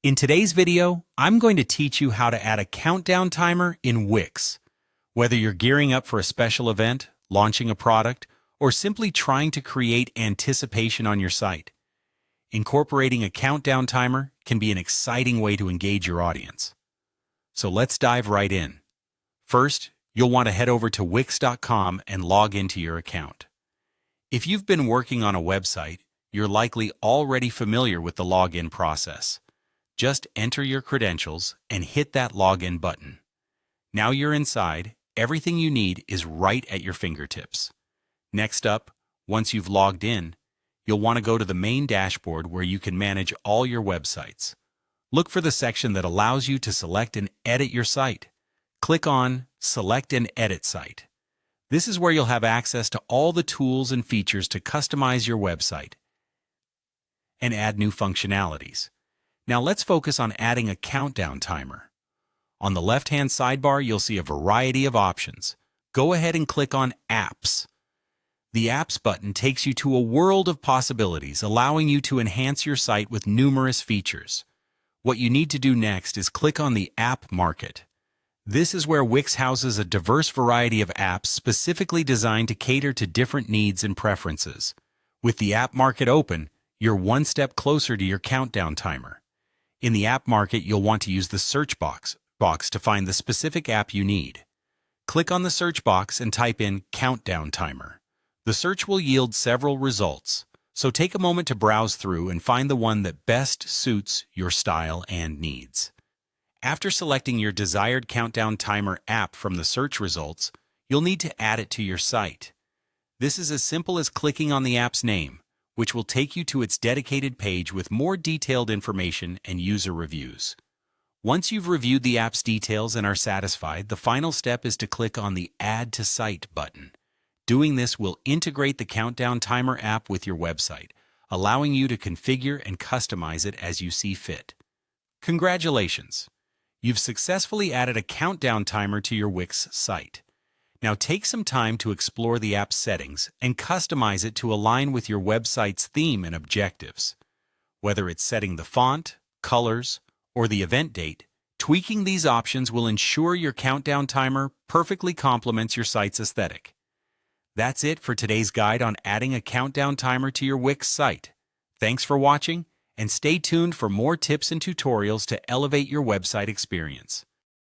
In today's video, I'm going to teach you how to add a countdown timer in Wix. Whether you're gearing up for a special event, launching a product, or simply trying to create anticipation on your site, incorporating a countdown timer can be an exciting way to engage your audience. So let's dive right in. First, you'll want to head over to Wix.com and log into your account. If you've been working on a website, you're likely already familiar with the login process. Just enter your credentials and hit that login button. Now you're inside, everything you need is right at your fingertips. Next up, once you've logged in, you'll want to go to the main dashboard where you can manage all your websites. Look for the section that allows you to select and edit your site. Click on Select and Edit Site. This is where you'll have access to all the tools and features to customize your website and add new functionalities. Now let's focus on adding a countdown timer. On the left-hand sidebar, you'll see a variety of options. Go ahead and click on Apps. The Apps button takes you to a world of possibilities, allowing you to enhance your site with numerous features. What you need to do next is click on the App Market. This is where Wix houses a diverse variety of apps specifically designed to cater to different needs and preferences. With the App Market open, you're one step closer to your countdown timer. In the App Market, you'll want to use the search box to find the specific app you need. Click on the search box and type in Countdown Timer. The search will yield several results, so take a moment to browse through and find the one that best suits your style and needs. After selecting your desired countdown timer app from the search results, you'll need to add it to your site. This is as simple as clicking on the app's name, which will take you to its dedicated page with more detailed information and user reviews. Once you've reviewed the app's details and are satisfied, the final step is to click on the Add to Site button. Doing this will integrate the Countdown Timer app with your website, allowing you to configure and customize it as you see fit. Congratulations! You've successfully added a countdown timer to your Wix site. Now take some time to explore the app's settings and customize it to align with your website's theme and objectives. Whether it's setting the font, colors, or the event date, tweaking these options will ensure your countdown timer perfectly complements your site's aesthetic. That's it for today's guide on adding a countdown timer to your Wix site. Thanks for watching, and stay tuned for more tips and tutorials to elevate your website experience.